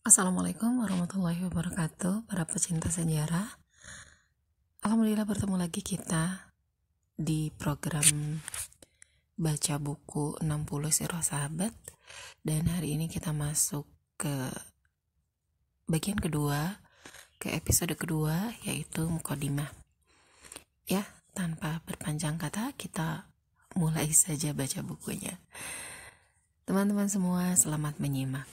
Assalamualaikum warahmatullahi wabarakatuh, para pecinta sejarah. Alhamdulillah bertemu lagi kita di program baca buku 60 Sirah Sahabat. Dan hari ini kita masuk ke bagian kedua, ke episode kedua, yaitu Muqaddimah. Ya, tanpa berpanjang kata, kita mulai saja baca bukunya. Teman-teman semua, selamat menyimak.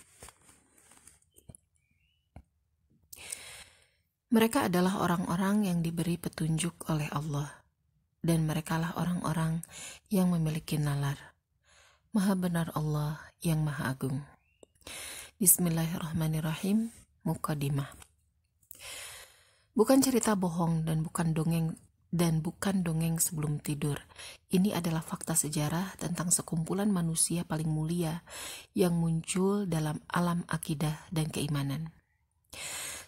Mereka adalah orang-orang yang diberi petunjuk oleh Allah, dan merekalah orang-orang yang memiliki nalar. Maha benar Allah yang Maha Agung. Bismillahirrahmanirrahim. Muqaddimah. Bukan cerita bohong dan bukan dongeng sebelum tidur. Ini adalah fakta sejarah tentang sekumpulan manusia paling mulia yang muncul dalam alam akidah dan keimanan.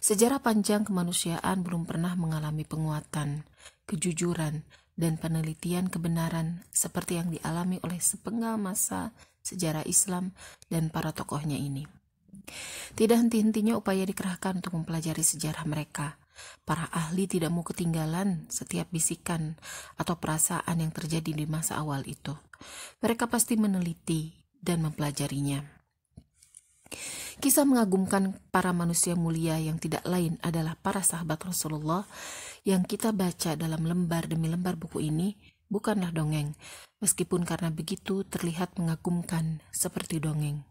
Sejarah panjang kemanusiaan belum pernah mengalami penguatan, kejujuran, dan penelitian kebenaran seperti yang dialami oleh sepenggal masa sejarah Islam dan para tokohnya ini. Tidak henti-hentinya upaya dikerahkan untuk mempelajari sejarah mereka. Para ahli tidak mau ketinggalan setiap bisikan atau perasaan yang terjadi di masa awal itu. Mereka pasti meneliti dan mempelajarinya. Kisah mengagumkan para manusia mulia yang tidak lain adalah para sahabat Rasulullah yang kita baca dalam lembar demi lembar buku ini bukanlah dongeng, meskipun karena begitu terlihat mengagumkan seperti dongeng.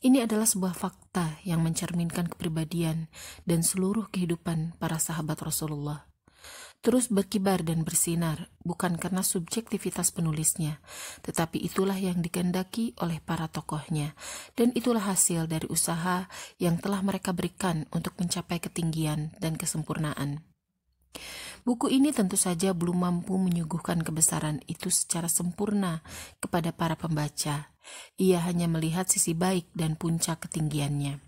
Ini adalah sebuah fakta yang mencerminkan kepribadian dan seluruh kehidupan para sahabat Rasulullah. Terus berkibar dan bersinar, bukan karena subjektivitas penulisnya, tetapi itulah yang dikehendaki oleh para tokohnya, dan itulah hasil dari usaha yang telah mereka berikan untuk mencapai ketinggian dan kesempurnaan. Buku ini tentu saja belum mampu menyuguhkan kebesaran itu secara sempurna kepada para pembaca. Ia hanya melihat sisi baik dan puncak ketinggiannya.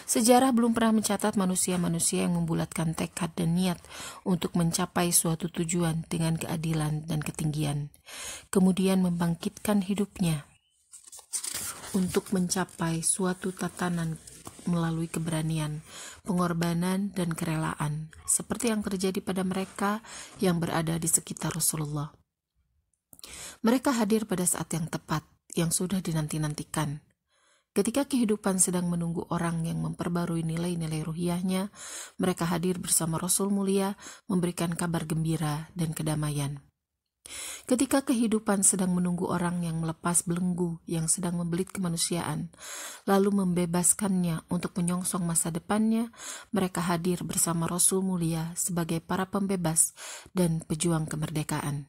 Sejarah belum pernah mencatat manusia-manusia yang membulatkan tekad dan niat untuk mencapai suatu tujuan dengan keadilan dan ketinggian, kemudian membangkitkan hidupnya untuk mencapai suatu tatanan melalui keberanian, pengorbanan, dan kerelaan, seperti yang terjadi pada mereka yang berada di sekitar Rasulullah. Mereka hadir pada saat yang tepat, yang sudah dinanti-nantikan. Ketika kehidupan sedang menunggu orang yang memperbarui nilai-nilai ruhiyahnya, mereka hadir bersama Rasul mulia memberikan kabar gembira dan kedamaian. Ketika kehidupan sedang menunggu orang yang melepas belenggu yang sedang membelit kemanusiaan, lalu membebaskannya untuk menyongsong masa depannya, mereka hadir bersama Rasul mulia sebagai para pembebas dan pejuang kemerdekaan.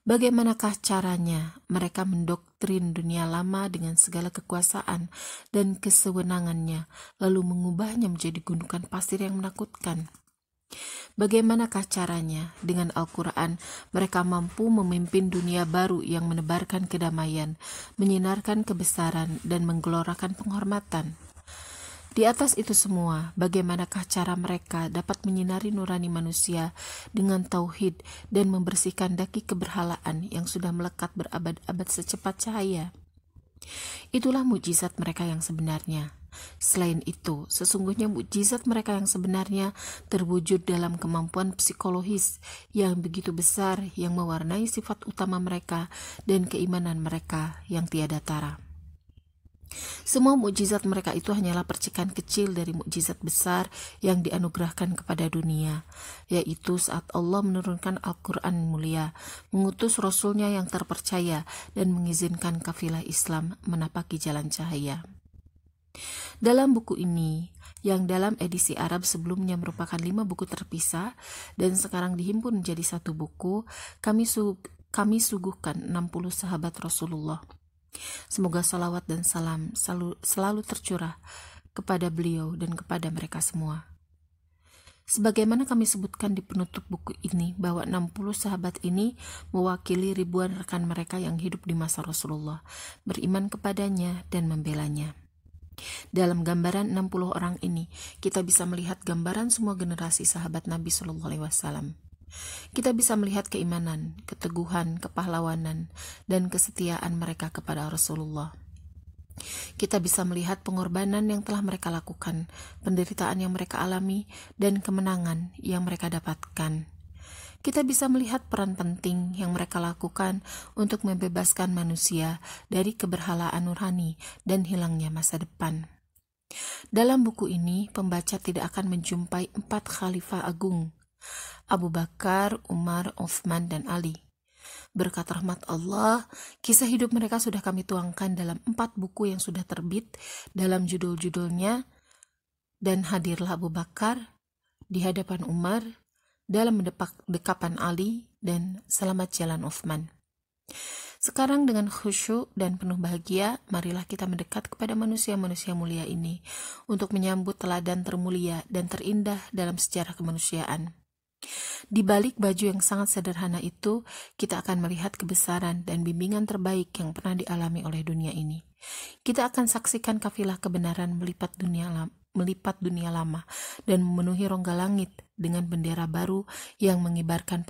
Bagaimanakah caranya mereka mendoktrin dunia lama dengan segala kekuasaan dan kesewenangannya, lalu mengubahnya menjadi gundukan pasir yang menakutkan? Bagaimanakah caranya dengan Al-Quran mereka mampu memimpin dunia baru yang menebarkan kedamaian, menyinarkan kebesaran, dan menggelorakan penghormatan? Di atas itu semua, bagaimanakah cara mereka dapat menyinari nurani manusia dengan tauhid dan membersihkan daki keberhalaan yang sudah melekat berabad-abad secepat cahaya? Itulah mukjizat mereka yang sebenarnya. Selain itu, sesungguhnya mukjizat mereka yang sebenarnya terwujud dalam kemampuan psikologis yang begitu besar yang mewarnai sifat utama mereka dan keimanan mereka yang tiada tara. Semua mukjizat mereka itu hanyalah percikan kecil dari mukjizat besar yang dianugerahkan kepada dunia, yaitu saat Allah menurunkan Al-Quran mulia, mengutus Rasulnya yang terpercaya, dan mengizinkan kafilah Islam menapaki jalan cahaya. Dalam buku ini, yang dalam edisi Arab sebelumnya merupakan 5 buku terpisah dan sekarang dihimpun menjadi satu buku, kami suguhkan 60 sahabat Rasulullah. Semoga salawat dan salam selalu tercurah kepada beliau dan kepada mereka semua. Sebagaimana kami sebutkan di penutup buku ini, bahwa 60 sahabat ini mewakili ribuan rekan mereka yang hidup di masa Rasulullah, beriman kepadanya dan membelanya. Dalam gambaran 60 orang ini, kita bisa melihat gambaran semua generasi sahabat Nabi SAW. Kita bisa melihat keimanan, keteguhan, kepahlawanan, dan kesetiaan mereka kepada Rasulullah. Kita bisa melihat pengorbanan yang telah mereka lakukan, penderitaan yang mereka alami, dan kemenangan yang mereka dapatkan. Kita bisa melihat peran penting yang mereka lakukan untuk membebaskan manusia dari keberhalaan nurani dan hilangnya masa depan. Dalam buku ini, pembaca tidak akan menjumpai 4 khalifah agung, Abu Bakar, Umar, Uthman, dan Ali. Berkat rahmat Allah, kisah hidup mereka sudah kami tuangkan dalam 4 buku yang sudah terbit dalam judul-judulnya, Dan Hadirlah Abu Bakar, Di Hadapan Umar, Dalam Dekapan Ali, dan Selamat Jalan Uthman. Sekarang dengan khusyuk dan penuh bahagia, marilah kita mendekat kepada manusia-manusia mulia ini untuk menyambut teladan termulia dan terindah dalam sejarah kemanusiaan. Di balik baju yang sangat sederhana itu, kita akan melihat kebesaran dan bimbingan terbaik yang pernah dialami oleh dunia ini. Kita akan saksikan kafilah kebenaran melipat dunia lama dan memenuhi rongga langit dengan bendera baru yang mengibarkan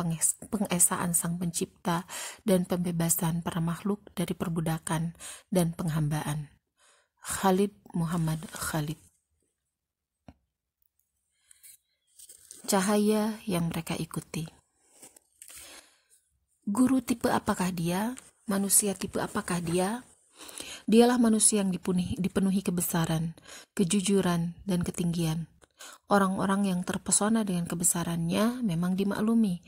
pengesaan Sang Pencipta dan pembebasan para makhluk dari perbudakan dan penghambaan. Khalid Muhammad Khalid. Cahaya yang mereka ikuti. Guru tipe apakah dia? Manusia tipe apakah dia? Dialah manusia yang dipenuhi kebesaran, kejujuran, dan ketinggian. Orang-orang yang terpesona dengan kebesarannya memang dimaklumi.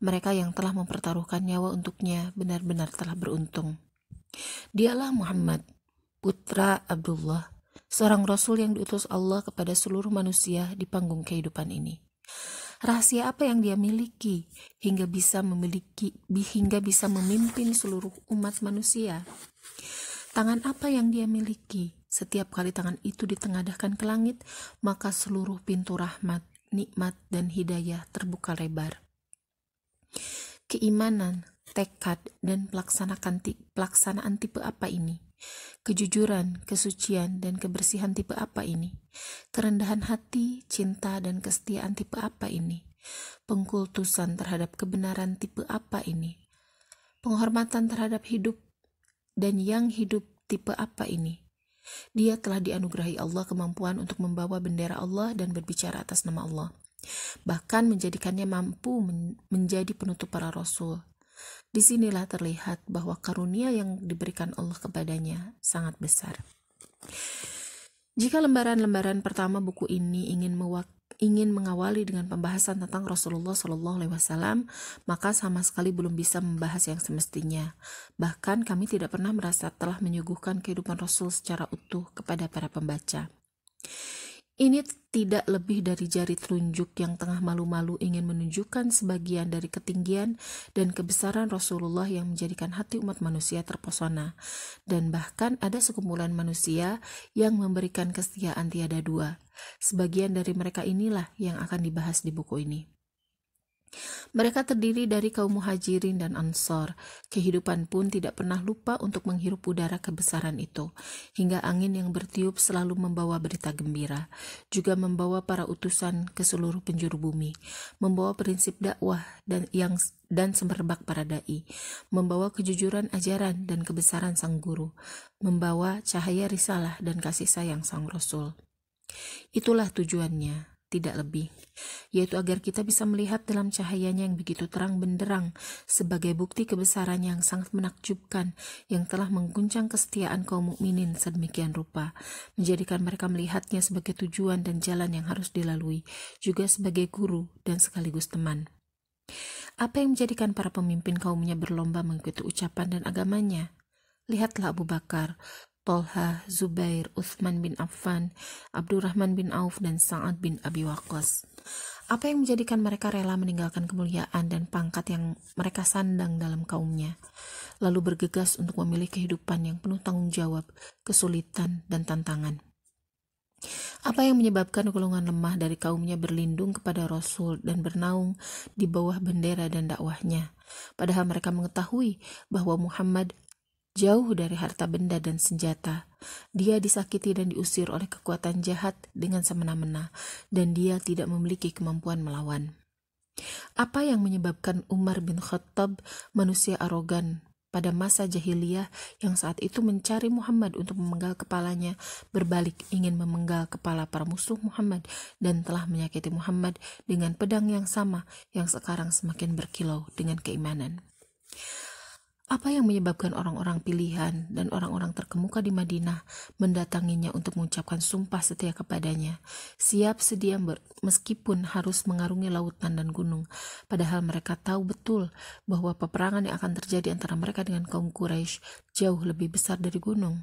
Mereka yang telah mempertaruhkan nyawa untuknya benar-benar telah beruntung. Dialah Muhammad, putra Abdullah, seorang Rasul yang diutus Allah kepada seluruh manusia di panggung kehidupan ini. Rahasia apa yang dia miliki hingga bisa memimpin seluruh umat manusia? Tangan apa yang dia miliki? Setiap kali tangan itu ditengadahkan ke langit, maka seluruh pintu rahmat, nikmat, dan hidayah terbuka lebar. Keimanan, tekad, dan pelaksanaan tipe apa ini? Kejujuran, kesucian, dan kebersihan tipe apa ini? Kerendahan hati, cinta, dan kesetiaan tipe apa ini? Pengkultusan terhadap kebenaran tipe apa ini? Penghormatan terhadap hidup dan yang hidup tipe apa ini? Dia telah dianugerahi Allah kemampuan untuk membawa bendera Allah dan berbicara atas nama Allah. Bahkan menjadikannya mampu menjadi penutup para rasul. Disinilah terlihat bahwa karunia yang diberikan Allah kepadanya sangat besar. Jika lembaran-lembaran pertama buku ini ingin mengawali dengan pembahasan tentang Rasulullah SAW, maka sama sekali belum bisa membahas yang semestinya. Bahkan kami tidak pernah merasa telah menyuguhkan kehidupan Rasul secara utuh kepada para pembaca. Ini tidak lebih dari jari telunjuk yang tengah malu-malu ingin menunjukkan sebagian dari ketinggian dan kebesaran Rasulullah yang menjadikan hati umat manusia terpesona. Dan bahkan ada sekumpulan manusia yang memberikan kesetiaan tiada dua. Sebagian dari mereka inilah yang akan dibahas di buku ini. Mereka terdiri dari kaum muhajirin dan ansor. Kehidupan pun tidak pernah lupa untuk menghirup udara kebesaran itu. Hingga angin yang bertiup selalu membawa berita gembira. Juga membawa para utusan ke seluruh penjuru bumi. Membawa prinsip dakwah dan semerbak para da'i. Membawa kejujuran ajaran dan kebesaran sang guru. Membawa cahaya risalah dan kasih sayang sang Rasul. Itulah tujuannya, tidak lebih, yaitu agar kita bisa melihat dalam cahayanya yang begitu terang benderang sebagai bukti kebesarannya yang sangat menakjubkan yang telah mengguncang kesetiaan kaum mukminin sedemikian rupa, menjadikan mereka melihatnya sebagai tujuan dan jalan yang harus dilalui, juga sebagai guru dan sekaligus teman. Apa yang menjadikan para pemimpin kaumnya berlomba mengikuti ucapan dan agamanya? Lihatlah Abu Bakar, Tolha, Zubair, Uthman bin Affan, Abdurrahman bin Auf, dan Sa'ad bin Abi Waqqas. Apa yang menjadikan mereka rela meninggalkan kemuliaan dan pangkat yang mereka sandang dalam kaumnya, lalu bergegas untuk memilih kehidupan yang penuh tanggung jawab, kesulitan, dan tantangan? Apa yang menyebabkan golongan lemah dari kaumnya berlindung kepada Rasul dan bernaung di bawah bendera dan dakwahnya, padahal mereka mengetahui bahwa Muhammad jauh dari harta benda dan senjata. Dia disakiti dan diusir oleh kekuatan jahat dengan semena-mena, dan dia tidak memiliki kemampuan melawan. Apa yang menyebabkan Umar bin Khattab, manusia arogan, pada masa jahiliyah yang saat itu mencari Muhammad untuk memenggal kepalanya, berbalik ingin memenggal kepala para musuh Muhammad dan telah menyakiti Muhammad dengan pedang yang sama yang sekarang semakin berkilau dengan keimanan. Apa yang menyebabkan orang-orang pilihan dan orang-orang terkemuka di Madinah mendatanginya untuk mengucapkan sumpah setia kepadanya, siap sedia meskipun harus mengarungi lautan dan gunung, padahal mereka tahu betul bahwa peperangan yang akan terjadi antara mereka dengan kaum Quraisy jauh lebih besar dari gunung.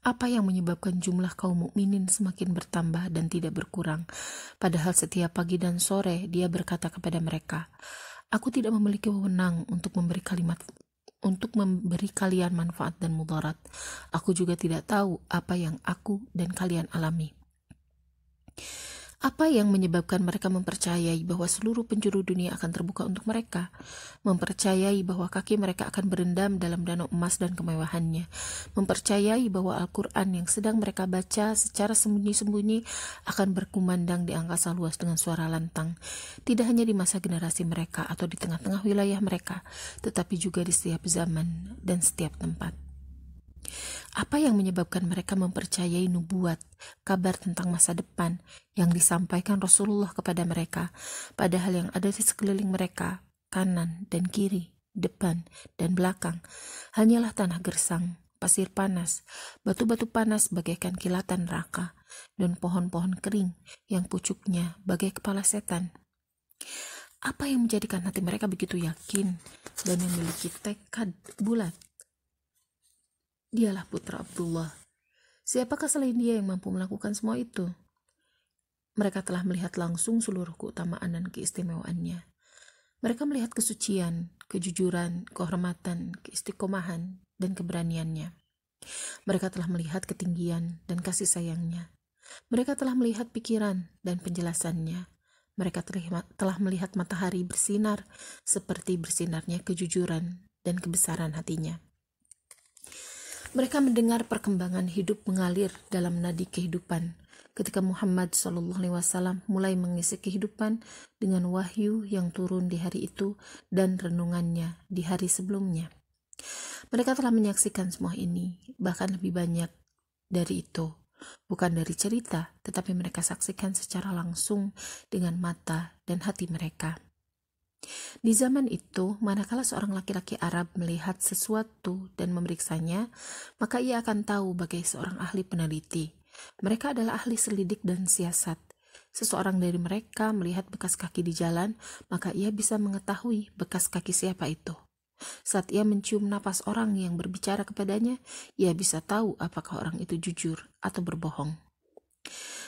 Apa yang menyebabkan jumlah kaum mukminin semakin bertambah dan tidak berkurang, padahal setiap pagi dan sore dia berkata kepada mereka, "Aku tidak memiliki wewenang untuk memberi kalian manfaat dan mudarat. Aku juga tidak tahu apa yang aku dan kalian alami." Apa yang menyebabkan mereka mempercayai bahwa seluruh penjuru dunia akan terbuka untuk mereka? Mempercayai bahwa kaki mereka akan berendam dalam danau emas dan kemewahannya. Mempercayai bahwa Al-Quran yang sedang mereka baca secara sembunyi-sembunyi akan berkumandang di angkasa luas dengan suara lantang. Tidak hanya di masa generasi mereka atau di tengah-tengah wilayah mereka, tetapi juga di setiap zaman dan setiap tempat. Apa yang menyebabkan mereka mempercayai nubuat, kabar tentang masa depan yang disampaikan Rasulullah kepada mereka, padahal yang ada di sekeliling mereka, kanan dan kiri, depan dan belakang, hanyalah tanah gersang, pasir panas, batu-batu panas bagaikan kilatan neraka, dan pohon-pohon kering yang pucuknya bagai kepala setan. Apa yang menjadikan hati mereka begitu yakin dan memiliki tekad bulat? Dialah putra Abdullah. Siapakah selain dia yang mampu melakukan semua itu? Mereka telah melihat langsung seluruh keutamaan dan keistimewaannya. Mereka melihat kesucian, kejujuran, kehormatan, keistiqomahan, dan keberaniannya. Mereka telah melihat ketinggian dan kasih sayangnya. Mereka telah melihat pikiran dan penjelasannya. Mereka telah melihat matahari bersinar seperti bersinarnya kejujuran dan kebesaran hatinya. Mereka mendengar perkembangan hidup mengalir dalam nadi kehidupan ketika Muhammad SAW mulai mengisi kehidupan dengan wahyu yang turun di hari itu dan renungannya di hari sebelumnya. Mereka telah menyaksikan semua ini, bahkan lebih banyak dari itu. Bukan dari cerita, tetapi mereka saksikan secara langsung dengan mata dan hati mereka. Di zaman itu, manakala seorang laki-laki Arab melihat sesuatu dan memeriksanya, maka ia akan tahu bagai seorang ahli peneliti. Mereka adalah ahli selidik dan siasat. Seseorang dari mereka melihat bekas kaki di jalan, maka ia bisa mengetahui bekas kaki siapa itu. Saat ia mencium napas orang yang berbicara kepadanya, ia bisa tahu apakah orang itu jujur atau berbohong.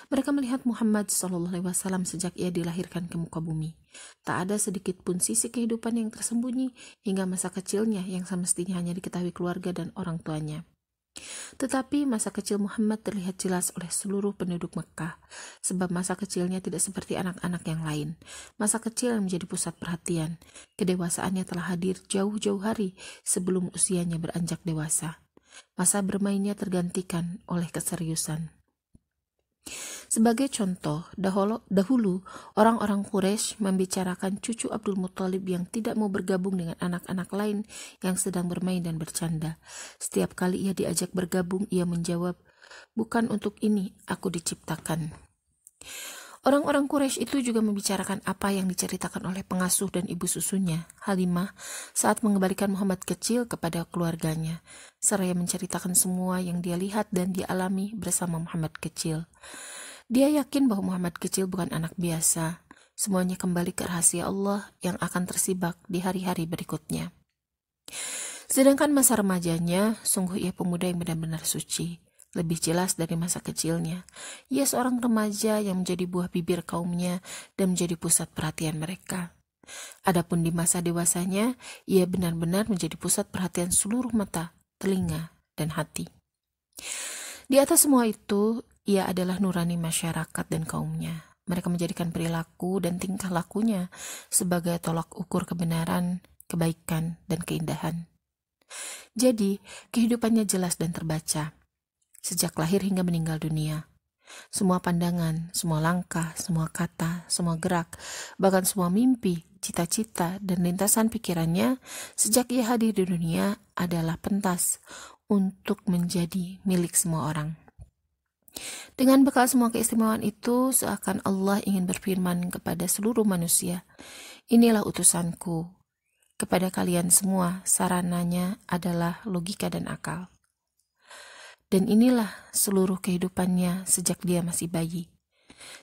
Mereka melihat Muhammad SAW sejak ia dilahirkan ke muka bumi. Tak ada sedikit pun sisi kehidupan yang tersembunyi hingga masa kecilnya yang semestinya hanya diketahui keluarga dan orang tuanya. Tetapi masa kecil Muhammad terlihat jelas oleh seluruh penduduk Mekah, sebab masa kecilnya tidak seperti anak-anak yang lain. Masa kecil yang menjadi pusat perhatian. Kedewasaannya telah hadir jauh-jauh hari sebelum usianya beranjak dewasa. Masa bermainnya tergantikan oleh keseriusan. Sebagai contoh, dahulu orang-orang Quraisy membicarakan cucu Abdul Muthalib yang tidak mau bergabung dengan anak-anak lain yang sedang bermain dan bercanda. Setiap kali ia diajak bergabung, ia menjawab, "Bukan untuk ini aku diciptakan." Orang-orang Quraisy itu juga membicarakan apa yang diceritakan oleh pengasuh dan ibu susunya, Halimah, saat mengembalikan Muhammad kecil kepada keluarganya, seraya menceritakan semua yang dia lihat dan dia alami bersama Muhammad kecil. Dia yakin bahwa Muhammad kecil bukan anak biasa. Semuanya kembali ke rahasia Allah yang akan tersibak di hari-hari berikutnya. Sedangkan masa remajanya, sungguh ia pemuda yang benar-benar suci. Lebih jelas dari masa kecilnya. Ia seorang remaja yang menjadi buah bibir kaumnya dan menjadi pusat perhatian mereka. Adapun di masa dewasanya, ia benar-benar menjadi pusat perhatian seluruh mata, telinga, dan hati. Di atas semua itu, ia adalah nurani masyarakat dan kaumnya. Mereka menjadikan perilaku dan tingkah lakunya sebagai tolak ukur kebenaran, kebaikan, dan keindahan. Jadi, kehidupannya jelas dan terbaca. Sejak lahir hingga meninggal dunia. Semua pandangan, semua langkah, semua kata, semua gerak, bahkan semua mimpi, cita-cita, dan lintasan pikirannya sejak ia hadir di dunia adalah pentas untuk menjadi milik semua orang. Dengan bekal semua keistimewaan itu, seakan Allah ingin berfirman kepada seluruh manusia, "Inilah utusanku. Kepada kalian semua, sarananya adalah logika dan akal." Dan inilah seluruh kehidupannya sejak dia masih bayi.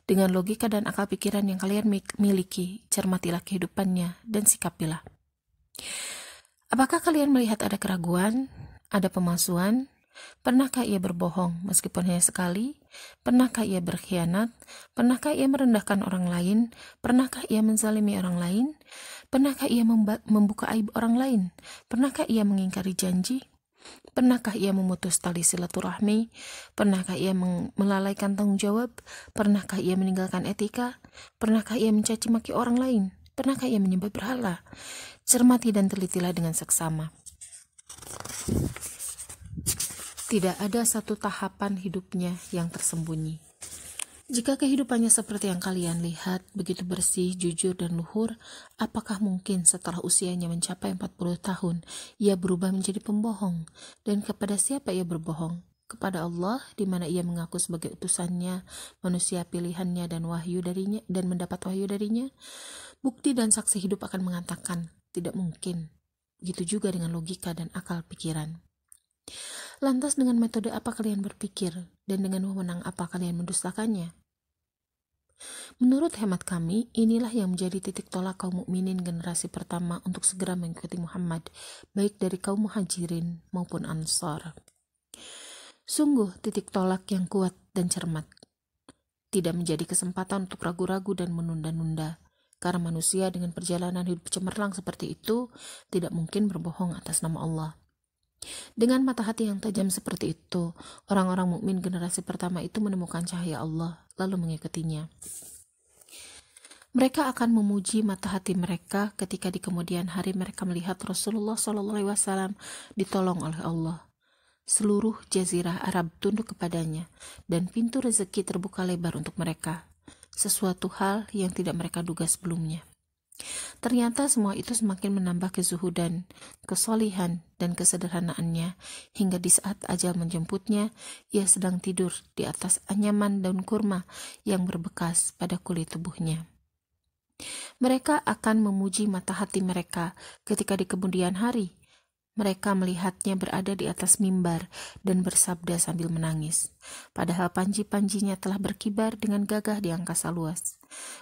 Dengan logika dan akal pikiran yang kalian miliki, cermatilah kehidupannya dan sikapilah. Apakah kalian melihat ada keraguan, ada pemalsuan? Pernahkah ia berbohong meskipun hanya sekali? Pernahkah ia berkhianat? Pernahkah ia merendahkan orang lain? Pernahkah ia menzalimi orang lain? Pernahkah ia membuka aib orang lain? Pernahkah ia mengingkari janji? Pernahkah ia memutus tali silaturahmi? Pernahkah ia melalaikan tanggung jawab? Pernahkah ia meninggalkan etika? Pernahkah ia mencaci maki orang lain? Pernahkah ia menyembah berhala? Cermati dan telitilah dengan seksama. Tidak ada satu tahapan hidupnya yang tersembunyi. Jika kehidupannya seperti yang kalian lihat, begitu bersih, jujur, dan luhur, apakah mungkin setelah usianya mencapai 40 tahun, ia berubah menjadi pembohong? Dan kepada siapa ia berbohong? Kepada Allah, di mana ia mengaku sebagai utusannya, manusia pilihannya, dan wahyu darinya, dan mendapat wahyu darinya? Bukti dan saksi hidup akan mengatakan, tidak mungkin. Begitu juga dengan logika dan akal pikiran. Lantas dengan metode apa kalian berpikir, dan dengan wewenang apa kalian mendustakannya? Menurut hemat kami, inilah yang menjadi titik tolak kaum mukminin generasi pertama untuk segera mengikuti Muhammad, baik dari kaum muhajirin maupun ansar. Sungguh titik tolak yang kuat dan cermat. Tidak menjadi kesempatan untuk ragu-ragu dan menunda-nunda, karena manusia dengan perjalanan hidup cemerlang seperti itu tidak mungkin berbohong atas nama Allah. Dengan mata hati yang tajam seperti itu, orang-orang mukmin generasi pertama itu menemukan cahaya Allah, lalu mengikutinya. Mereka akan memuji mata hati mereka ketika di kemudian hari mereka melihat Rasulullah SAW ditolong oleh Allah. Seluruh jazirah Arab tunduk kepadanya, dan pintu rezeki terbuka lebar untuk mereka. Sesuatu hal yang tidak mereka duga sebelumnya. Ternyata semua itu semakin menambah kezuhudan, kesolihan, dan kesederhanaannya, hingga di saat ajal menjemputnya, ia sedang tidur di atas anyaman daun kurma yang berbekas pada kulit tubuhnya. Mereka akan memuji mata hati mereka ketika di kemudian hari mereka melihatnya berada di atas mimbar dan bersabda sambil menangis, padahal panji-panjinya telah berkibar dengan gagah di angkasa luas.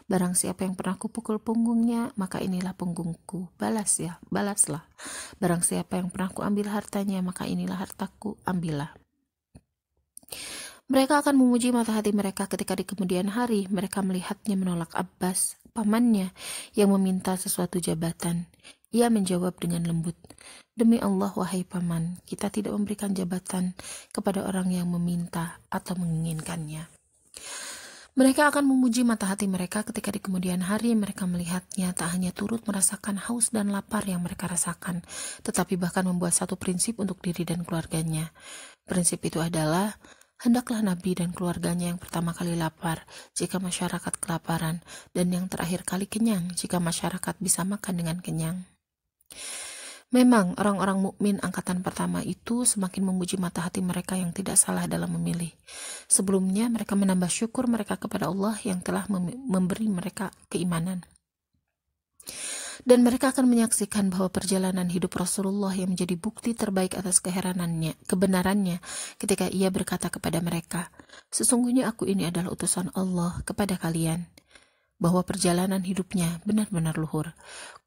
Barang siapa yang pernah kupukul punggungnya, maka inilah punggungku, balaslah. Barang siapa yang pernah kuambil hartanya, maka inilah hartaku, ambillah. Mereka akan memuji mata hati mereka ketika di kemudian hari mereka melihatnya menolak Abbas, pamannya, yang meminta sesuatu jabatan. Ia menjawab dengan lembut, "Demi Allah, wahai paman, kita tidak memberikan jabatan kepada orang yang meminta atau menginginkannya." Mereka akan memuji mata hati mereka ketika di kemudian hari mereka melihatnya tak hanya turut merasakan haus dan lapar yang mereka rasakan, tetapi bahkan membuat satu prinsip untuk diri dan keluarganya. Prinsip itu adalah, hendaklah Nabi dan keluarganya yang pertama kali lapar jika masyarakat kelaparan, dan yang terakhir kali kenyang jika masyarakat bisa makan dengan kenyang. Memang orang-orang mukmin angkatan pertama itu semakin memuji mata hati mereka yang tidak salah dalam memilih. Sebelumnya mereka menambah syukur mereka kepada Allah yang telah memberi mereka keimanan. Dan mereka akan menyaksikan bahwa perjalanan hidup Rasulullah yang menjadi bukti terbaik atas kebenarannya ketika ia berkata kepada mereka, "Sesungguhnya aku ini adalah utusan Allah kepada kalian." Bahwa perjalanan hidupnya benar-benar luhur.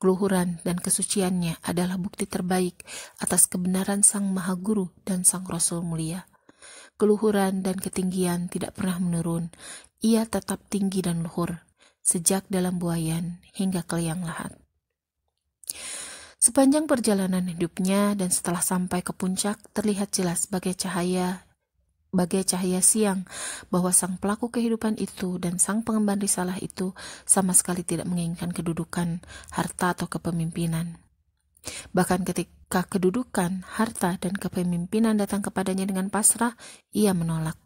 Keluhuran dan kesuciannya adalah bukti terbaik atas kebenaran Sang Maha Guru dan Sang Rasul mulia. Keluhuran dan ketinggian tidak pernah menurun. Ia tetap tinggi dan luhur, sejak dalam buayan hingga ke liang lahat. Sepanjang perjalanan hidupnya dan setelah sampai ke puncak, terlihat jelas bagai cahaya siang bahwa sang pelaku kehidupan itu dan sang pengemban risalah itu sama sekali tidak menginginkan kedudukan, harta, atau kepemimpinan. Bahkan ketika kedudukan, harta, dan kepemimpinan datang kepadanya dengan pasrah, ia menolak.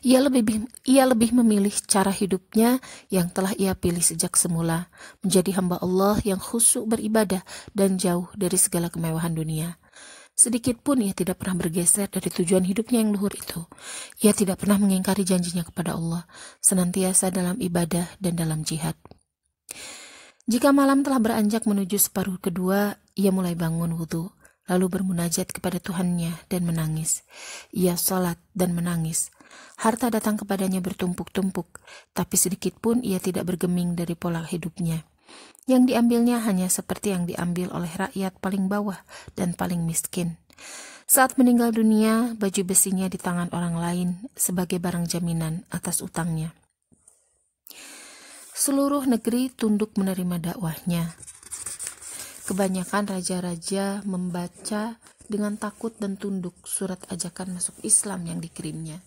Ia lebih memilih cara hidupnya yang telah ia pilih sejak semula, menjadi hamba Allah yang khusyuk beribadah dan jauh dari segala kemewahan dunia. Sedikit pun ia tidak pernah bergeser dari tujuan hidupnya yang luhur itu. Ia tidak pernah mengingkari janjinya kepada Allah, senantiasa dalam ibadah dan dalam jihad. Jika malam telah beranjak menuju separuh kedua, ia mulai bangun wudhu, lalu bermunajat kepada Tuhannya dan menangis. Ia salat dan menangis. Harta datang kepadanya bertumpuk-tumpuk, tapi sedikit pun ia tidak bergeming dari pola hidupnya. Yang diambilnya hanya seperti yang diambil oleh rakyat paling bawah dan paling miskin. Saat meninggal dunia, baju besinya di tangan orang lain sebagai barang jaminan atas utangnya. Seluruh negeri tunduk menerima dakwahnya. Kebanyakan raja-raja membaca dengan takut dan tunduk surat ajakan masuk Islam yang dikirimnya.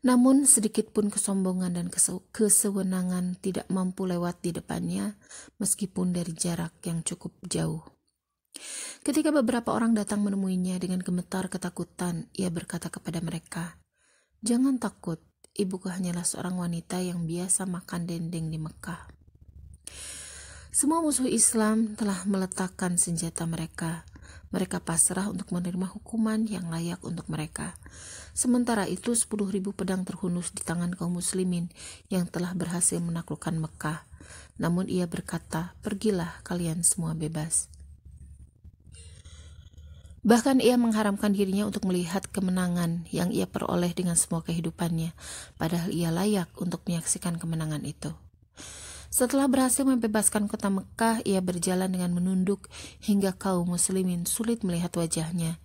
Namun sedikit pun kesombongan dan kesewenangan tidak mampu lewat di depannya, meskipun dari jarak yang cukup jauh. Ketika beberapa orang datang menemuinya dengan gemetar ketakutan, ia berkata kepada mereka, "Jangan takut, ibuku hanyalah seorang wanita yang biasa makan dendeng di Mekah." Semua musuh Islam telah meletakkan senjata mereka. Mereka pasrah untuk menerima hukuman yang layak untuk mereka. Sementara itu 10.000 pedang terhunus di tangan kaum muslimin yang telah berhasil menaklukkan Mekah. Namun ia berkata, "Pergilah kalian semua bebas." Bahkan ia mengharamkan dirinya untuk melihat kemenangan yang ia peroleh dengan semua kehidupannya, padahal ia layak untuk menyaksikan kemenangan itu. Setelah berhasil membebaskan kota Mekah, ia berjalan dengan menunduk hingga kaum muslimin sulit melihat wajahnya.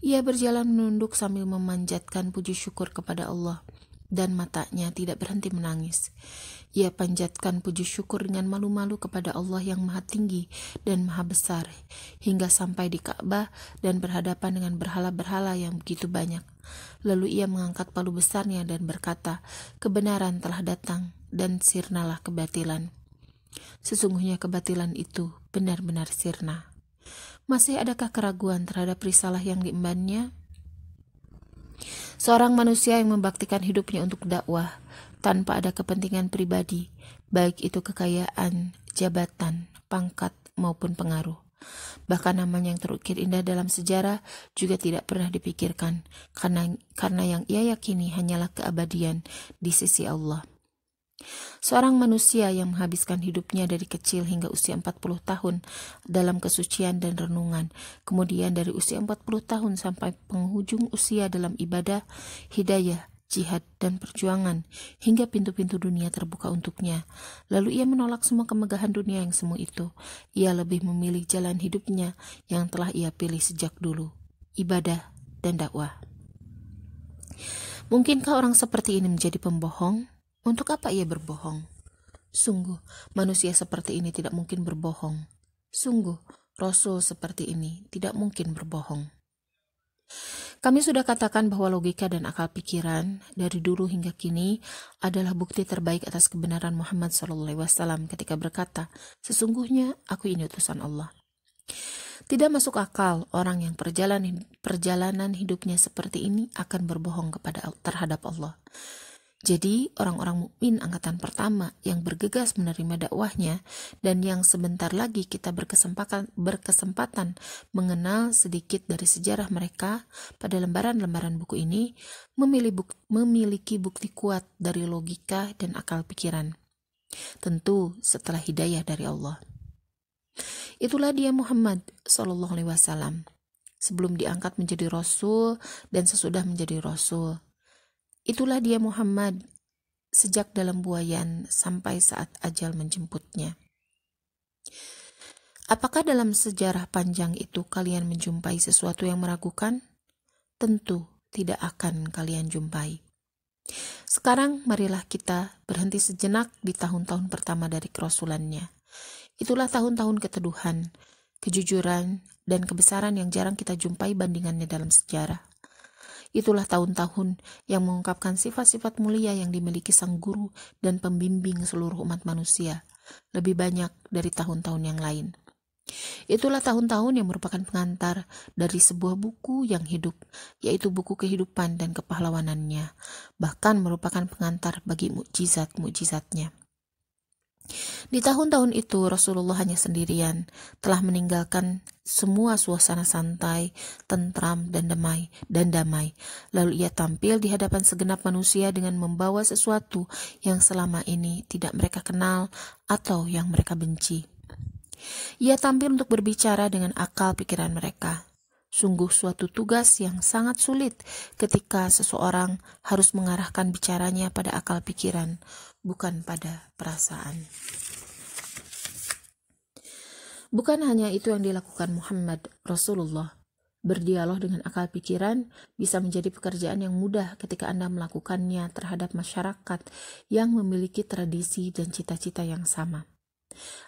Ia berjalan menunduk sambil memanjatkan puji syukur kepada Allah, dan matanya tidak berhenti menangis. Ia panjatkan puji syukur dengan malu-malu kepada Allah yang maha tinggi dan maha besar, hingga sampai di Ka'bah dan berhadapan dengan berhala-berhala yang begitu banyak. Lalu ia mengangkat palu besarnya dan berkata, "Kebenaran telah datang, dan sirnalah kebatilan. Sesungguhnya kebatilan itu benar-benar sirna." Masih adakah keraguan terhadap risalah yang diembannya? Seorang manusia yang membaktikan hidupnya untuk dakwah tanpa ada kepentingan pribadi, baik itu kekayaan, jabatan, pangkat, maupun pengaruh. Bahkan namanya yang terukir indah dalam sejarah juga tidak pernah dipikirkan, karena yang ia yakini hanyalah keabadian di sisi Allah. Seorang manusia yang menghabiskan hidupnya dari kecil hingga usia 40 tahun dalam kesucian dan renungan, kemudian dari usia 40 tahun sampai penghujung usia dalam ibadah, hidayah, jihad, dan perjuangan, hingga pintu-pintu dunia terbuka untuknya. Lalu ia menolak semua kemegahan dunia yang semu itu. Ia lebih memilih jalan hidupnya yang telah ia pilih sejak dulu, ibadah dan dakwah. Mungkinkah orang seperti ini menjadi pembohong? Untuk apa ia berbohong? Sungguh, manusia seperti ini tidak mungkin berbohong. Sungguh, Rasul seperti ini tidak mungkin berbohong. Kami sudah katakan bahwa logika dan akal pikiran dari dulu hingga kini adalah bukti terbaik atas kebenaran Muhammad SAW ketika berkata, "Sesungguhnya aku ini utusan Allah." Tidak masuk akal orang yang perjalanan hidupnya seperti ini akan berbohong terhadap Allah. Jadi orang-orang mukmin angkatan pertama yang bergegas menerima dakwahnya dan yang sebentar lagi kita berkesempatan mengenal sedikit dari sejarah mereka pada lembaran-lembaran buku ini memiliki bukti kuat dari logika dan akal pikiran. Tentu setelah hidayah dari Allah. Itulah dia Muhammad SAW sebelum diangkat menjadi Rasul dan sesudah menjadi Rasul. Itulah dia Muhammad sejak dalam buayan sampai saat ajal menjemputnya. Apakah dalam sejarah panjang itu kalian menjumpai sesuatu yang meragukan? Tentu tidak akan kalian jumpai. Sekarang marilah kita berhenti sejenak di tahun-tahun pertama dari kerasulannya. Itulah tahun-tahun keteduhan, kejujuran, dan kebesaran yang jarang kita jumpai bandingannya dalam sejarah. Itulah tahun-tahun yang mengungkapkan sifat-sifat mulia yang dimiliki sang guru dan pembimbing seluruh umat manusia, lebih banyak dari tahun-tahun yang lain. Itulah tahun-tahun yang merupakan pengantar dari sebuah buku yang hidup, yaitu buku kehidupan dan kepahlawanannya, bahkan merupakan pengantar bagi mukjizat-mukjizatnya. Di tahun-tahun itu Rasulullah hanya sendirian, telah meninggalkan semua suasana santai, tentram dan damai. Lalu ia tampil di hadapan segenap manusia dengan membawa sesuatu yang selama ini tidak mereka kenal atau yang mereka benci. Ia tampil untuk berbicara dengan akal pikiran mereka. Sungguh suatu tugas yang sangat sulit ketika seseorang harus mengarahkan bicaranya pada akal pikiran, bukan pada perasaan. Bukan hanya itu yang dilakukan Muhammad Rasulullah. Berdialog dengan akal pikiran bisa menjadi pekerjaan yang mudah ketika Anda melakukannya terhadap masyarakat yang memiliki tradisi dan cita-cita yang sama.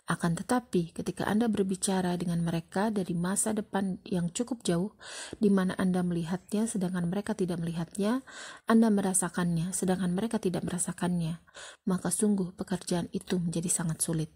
Akan tetapi, ketika Anda berbicara dengan mereka dari masa depan yang cukup jauh, di mana Anda melihatnya sedangkan mereka tidak melihatnya, Anda merasakannya sedangkan mereka tidak merasakannya, maka sungguh pekerjaan itu menjadi sangat sulit.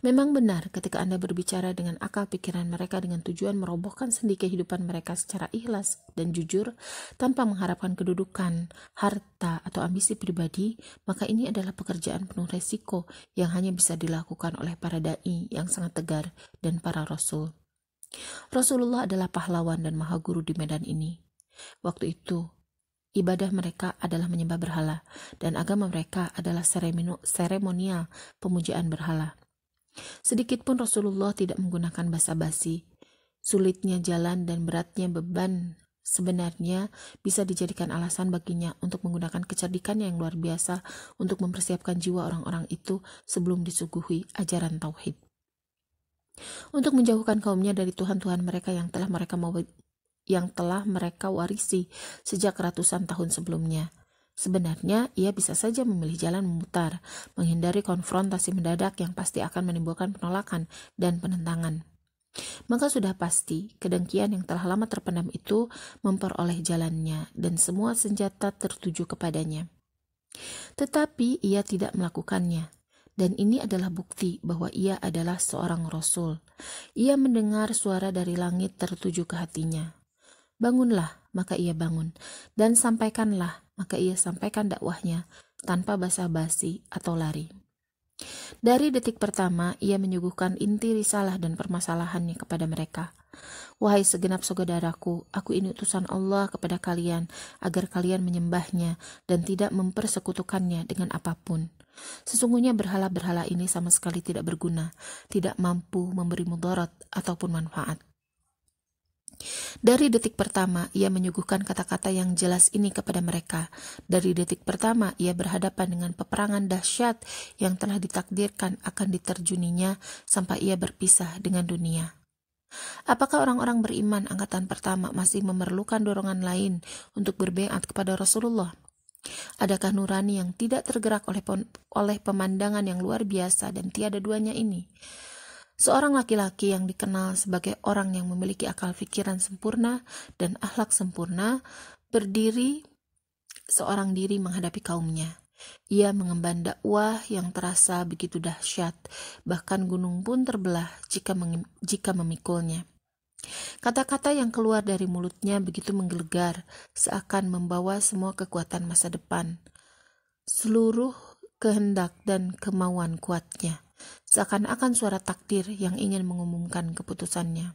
Memang benar ketika Anda berbicara dengan akal pikiran mereka dengan tujuan merobohkan sendi kehidupan mereka secara ikhlas dan jujur tanpa mengharapkan kedudukan, harta, atau ambisi pribadi, maka ini adalah pekerjaan penuh resiko yang hanya bisa dilakukan oleh para da'i yang sangat tegar dan para rasul. Rasulullah adalah pahlawan dan maha guru di medan ini. Waktu itu, ibadah mereka adalah menyembah berhala dan agama mereka adalah seremonial pemujaan berhala. Sedikit pun Rasulullah tidak menggunakan basa-basi. Sulitnya jalan dan beratnya beban sebenarnya bisa dijadikan alasan baginya untuk menggunakan kecerdikannya yang luar biasa untuk mempersiapkan jiwa orang-orang itu sebelum disuguhi ajaran tauhid. Untuk menjauhkan kaumnya dari Tuhan-Tuhan mereka yang telah mereka warisi sejak ratusan tahun sebelumnya. Sebenarnya, ia bisa saja memilih jalan memutar, menghindari konfrontasi mendadak yang pasti akan menimbulkan penolakan dan penentangan. Maka sudah pasti, kedengkian yang telah lama terpendam itu memperoleh jalannya dan semua senjata tertuju kepadanya. Tetapi ia tidak melakukannya, dan ini adalah bukti bahwa ia adalah seorang rasul. Ia mendengar suara dari langit tertuju ke hatinya. Bangunlah, maka ia bangun, dan sampaikanlah, maka ia sampaikan dakwahnya tanpa basa-basi atau lari. Dari detik pertama, ia menyuguhkan inti risalah dan permasalahannya kepada mereka. Wahai segenap saudaraku, aku ini utusan Allah kepada kalian, agar kalian menyembahnya dan tidak mempersekutukannya dengan apapun. Sesungguhnya berhala-berhala ini sama sekali tidak berguna, tidak mampu memberi mudarat ataupun manfaat. Dari detik pertama, ia menyuguhkan kata-kata yang jelas ini kepada mereka. Dari detik pertama, ia berhadapan dengan peperangan dahsyat yang telah ditakdirkan akan diterjuninya sampai ia berpisah dengan dunia. Apakah orang-orang beriman angkatan pertama masih memerlukan dorongan lain untuk berbaiat kepada Rasulullah? Adakah nurani yang tidak tergerak oleh pemandangan yang luar biasa dan tiada duanya ini? Seorang laki-laki yang dikenal sebagai orang yang memiliki akal pikiran sempurna dan akhlak sempurna, berdiri seorang diri menghadapi kaumnya. Ia mengemban dakwah yang terasa begitu dahsyat, bahkan gunung pun terbelah jika memikulnya. Kata-kata yang keluar dari mulutnya begitu menggelegar, seakan membawa semua kekuatan masa depan, seluruh kehendak dan kemauan kuatnya. Seakan-akan suara takdir yang ingin mengumumkan keputusannya.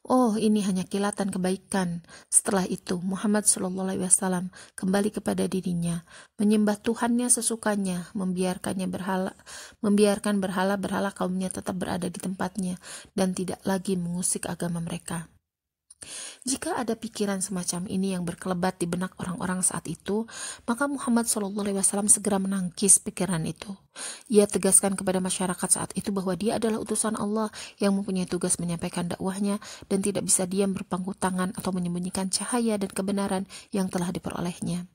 Oh, ini hanya kilatan kebaikan. Setelah itu, Muhammad SAW kembali kepada dirinya, menyembah Tuhannya sesukanya, membiarkan berhala-berhala kaumnya tetap berada di tempatnya dan tidak lagi mengusik agama mereka. Jika ada pikiran semacam ini yang berkelebat di benak orang-orang saat itu, maka Muhammad SAW segera menangkis pikiran itu. Ia tegaskan kepada masyarakat saat itu bahwa dia adalah utusan Allah yang mempunyai tugas menyampaikan dakwahnya dan tidak bisa diam berpangku tangan atau menyembunyikan cahaya dan kebenaran yang telah diperolehnya.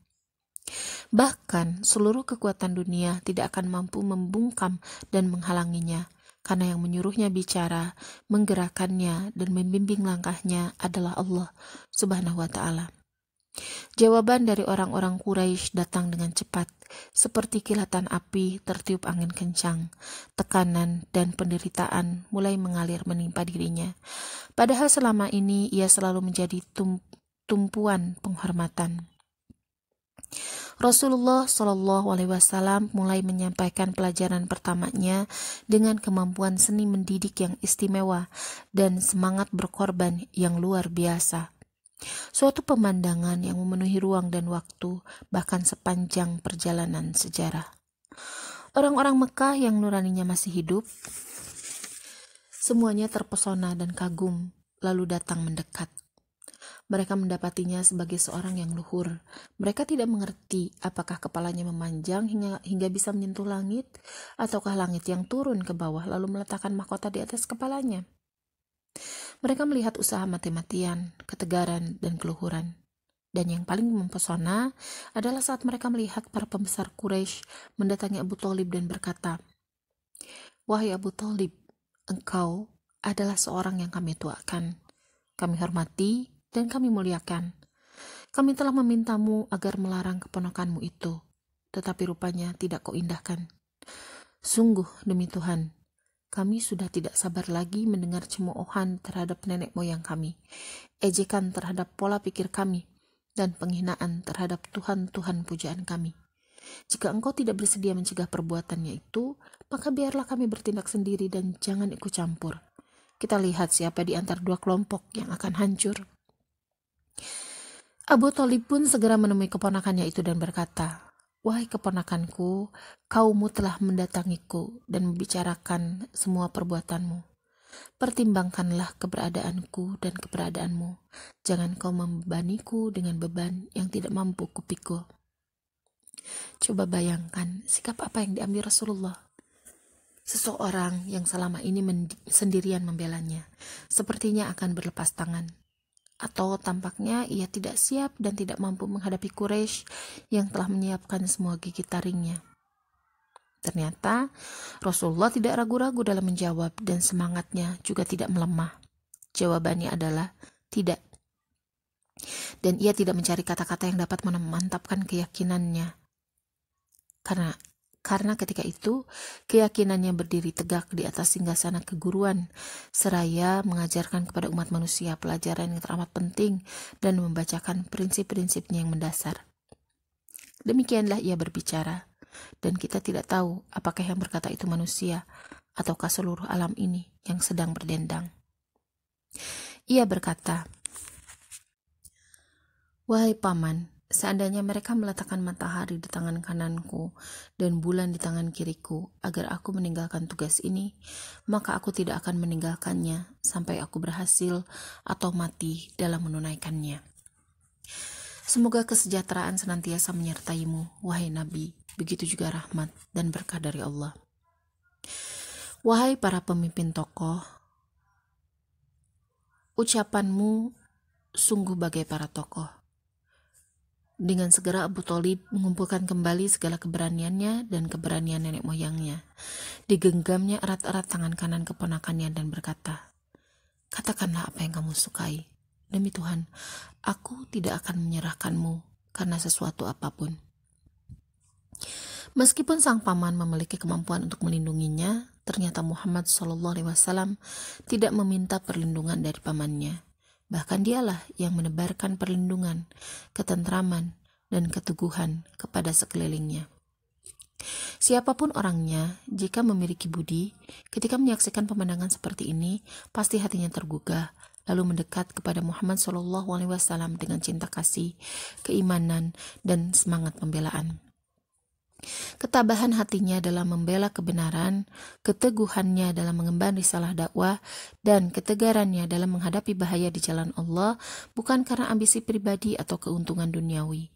Bahkan seluruh kekuatan dunia tidak akan mampu membungkam dan menghalanginya, karena yang menyuruhnya bicara, menggerakkannya, dan membimbing langkahnya adalah Allah Subhanahu wa Ta'ala. Jawaban dari orang-orang Quraisy datang dengan cepat, seperti kilatan api tertiup angin kencang. Tekanan dan penderitaan mulai mengalir menimpa dirinya. Padahal selama ini ia selalu menjadi tumpuan penghormatan. Rasulullah Shallallahu Alaihi Wasallam mulai menyampaikan pelajaran pertamanya dengan kemampuan seni mendidik yang istimewa dan semangat berkorban yang luar biasa. Suatu pemandangan yang memenuhi ruang dan waktu, bahkan sepanjang perjalanan sejarah. Orang-orang Mekah yang nuraninya masih hidup, semuanya terpesona dan kagum, lalu datang mendekat. Mereka mendapatinya sebagai seorang yang luhur. Mereka tidak mengerti apakah kepalanya memanjang hingga bisa menyentuh langit, ataukah langit yang turun ke bawah lalu meletakkan mahkota di atas kepalanya. Mereka melihat usaha mati-matian, ketegaran, dan keluhuran. Dan yang paling mempesona adalah saat mereka melihat para pembesar Quraisy mendatangi Abu Thalib dan berkata, "Wahai Abu Thalib, engkau adalah seorang yang kami tuakan, kami hormati, dan kami muliakan. Kami telah memintamu agar melarang keponakanmu itu, tetapi rupanya tidak kau indahkan. Sungguh demi Tuhan, kami sudah tidak sabar lagi mendengar cemoohan terhadap nenek moyang kami, ejekan terhadap pola pikir kami, dan penghinaan terhadap Tuhan-Tuhan pujaan kami. Jika engkau tidak bersedia mencegah perbuatannya itu, maka biarlah kami bertindak sendiri dan jangan ikut campur. Kita lihat siapa di antara dua kelompok yang akan hancur." Abu Thalib pun segera menemui keponakannya itu dan berkata, "Wahai keponakanku, kaummu telah mendatangiku dan membicarakan semua perbuatanmu. Pertimbangkanlah keberadaanku dan keberadaanmu. Jangan kau membebaniku dengan beban yang tidak mampu kupikul." Coba bayangkan sikap apa yang diambil Rasulullah. Seseorang yang selama ini sendirian membelanya, sepertinya akan berlepas tangan. Atau tampaknya ia tidak siap dan tidak mampu menghadapi Quraisy yang telah menyiapkan semua gigi taringnya. Ternyata Rasulullah tidak ragu-ragu dalam menjawab dan semangatnya juga tidak melemah. Jawabannya adalah tidak. Dan ia tidak mencari kata-kata yang dapat memantapkan keyakinannya. Karena ketika itu, keyakinannya berdiri tegak di atas singgasana keguruan, seraya mengajarkan kepada umat manusia pelajaran yang teramat penting dan membacakan prinsip-prinsipnya yang mendasar. Demikianlah ia berbicara, dan kita tidak tahu apakah yang berkata itu manusia, ataukah seluruh alam ini yang sedang berdendang. Ia berkata, "Wahai paman, seandainya mereka meletakkan matahari di tangan kananku dan bulan di tangan kiriku agar aku meninggalkan tugas ini, maka aku tidak akan meninggalkannya sampai aku berhasil atau mati dalam menunaikannya. Semoga kesejahteraan senantiasa menyertaimu, wahai Nabi, begitu juga rahmat dan berkah dari Allah. Wahai para pemimpin tokoh, ucapanmu sungguh bagai para tokoh." Dengan segera Abu Thalib mengumpulkan kembali segala keberaniannya dan keberanian nenek moyangnya. Digenggamnya erat-erat tangan kanan keponakannya dan berkata, "Katakanlah apa yang kamu sukai. Demi Tuhan, aku tidak akan menyerahkanmu karena sesuatu apapun." Meskipun sang paman memiliki kemampuan untuk melindunginya, ternyata Muhammad SAW tidak meminta perlindungan dari pamannya. Bahkan dialah yang menebarkan perlindungan, ketentraman, dan keteguhan kepada sekelilingnya. Siapapun orangnya, jika memiliki budi, ketika menyaksikan pemandangan seperti ini, pasti hatinya tergugah, lalu mendekat kepada Muhammad SAW dengan cinta kasih, keimanan, dan semangat pembelaan. Ketabahan hatinya dalam membela kebenaran, keteguhannya dalam mengemban risalah dakwah, dan ketegarannya dalam menghadapi bahaya di jalan Allah bukan karena ambisi pribadi atau keuntungan duniawi.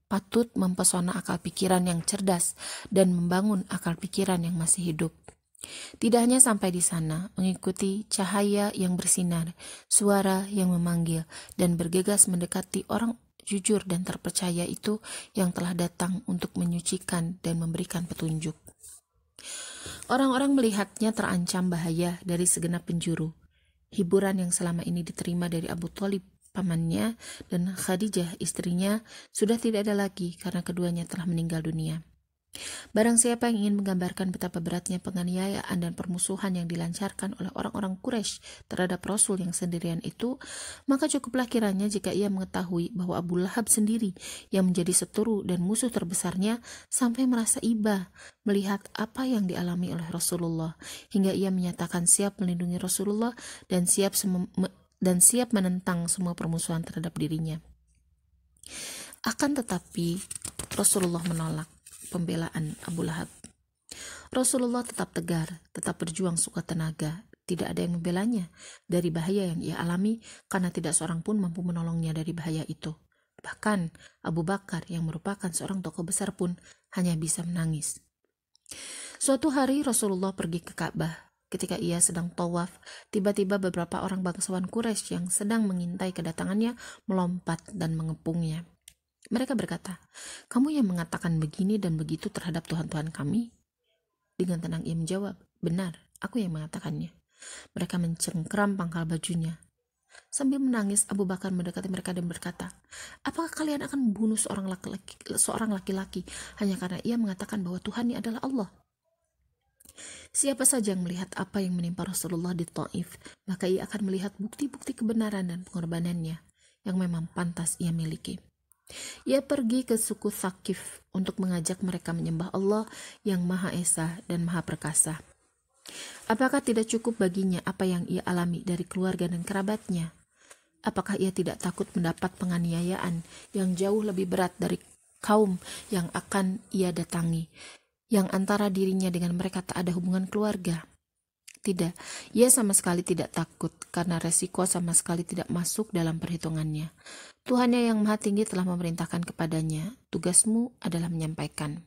Patut mempesona akal pikiran yang cerdas dan membangun akal pikiran yang masih hidup. Tidak hanya sampai di sana, mengikuti cahaya yang bersinar, suara yang memanggil, dan bergegas mendekati orang jujur dan terpercaya itu yang telah datang untuk menyucikan dan memberikan petunjuk. Orang-orang melihatnya terancam bahaya dari segenap penjuru. Hiburan yang selama ini diterima dari Abu Thalib pamannya, dan Khadijah istrinya sudah tidak ada lagi karena keduanya telah meninggal dunia. Barang siapa yang ingin menggambarkan betapa beratnya penganiayaan dan permusuhan yang dilancarkan oleh orang-orang Quraisy terhadap Rasul yang sendirian itu, maka cukuplah kiranya jika ia mengetahui bahwa Abu Lahab sendiri yang menjadi seteru dan musuh terbesarnya sampai merasa iba melihat apa yang dialami oleh Rasulullah, hingga ia menyatakan siap melindungi Rasulullah dan siap menentang semua permusuhan terhadap dirinya. Akan tetapi Rasulullah menolak pembelaan Abu Lahab. Rasulullah tetap tegar, tetap berjuang suka tenaga. Tidak ada yang membelanya dari bahaya yang ia alami karena tidak seorang pun mampu menolongnya dari bahaya itu. Bahkan Abu Bakar yang merupakan seorang tokoh besar pun hanya bisa menangis. Suatu hari Rasulullah pergi ke Ka'bah. Ketika ia sedang tawaf, tiba-tiba beberapa orang bangsawan Quraisy yang sedang mengintai kedatangannya melompat dan mengepungnya. Mereka berkata, "Kamu yang mengatakan begini dan begitu terhadap Tuhan-Tuhan kami?" Dengan tenang ia menjawab, "Benar, aku yang mengatakannya." Mereka mencengkram pangkal bajunya. Sambil menangis, Abu Bakar mendekati mereka dan berkata, "Apakah kalian akan membunuh seorang laki-laki hanya karena ia mengatakan bahwa Tuhannya adalah Allah?" Siapa saja yang melihat apa yang menimpa Rasulullah di Taif, maka ia akan melihat bukti-bukti kebenaran dan pengorbanannya yang memang pantas ia miliki. Ia pergi ke suku Thaqif untuk mengajak mereka menyembah Allah yang Maha Esa dan Maha Perkasa. Apakah tidak cukup baginya apa yang ia alami dari keluarga dan kerabatnya? Apakah ia tidak takut mendapat penganiayaan yang jauh lebih berat dari kaum yang akan ia datangi, yang antara dirinya dengan mereka tak ada hubungan keluarga? Tidak, ia sama sekali tidak takut karena resiko sama sekali tidak masuk dalam perhitungannya. Tuhannya yang Maha Tinggi telah memerintahkan kepadanya, tugasmu adalah menyampaikan.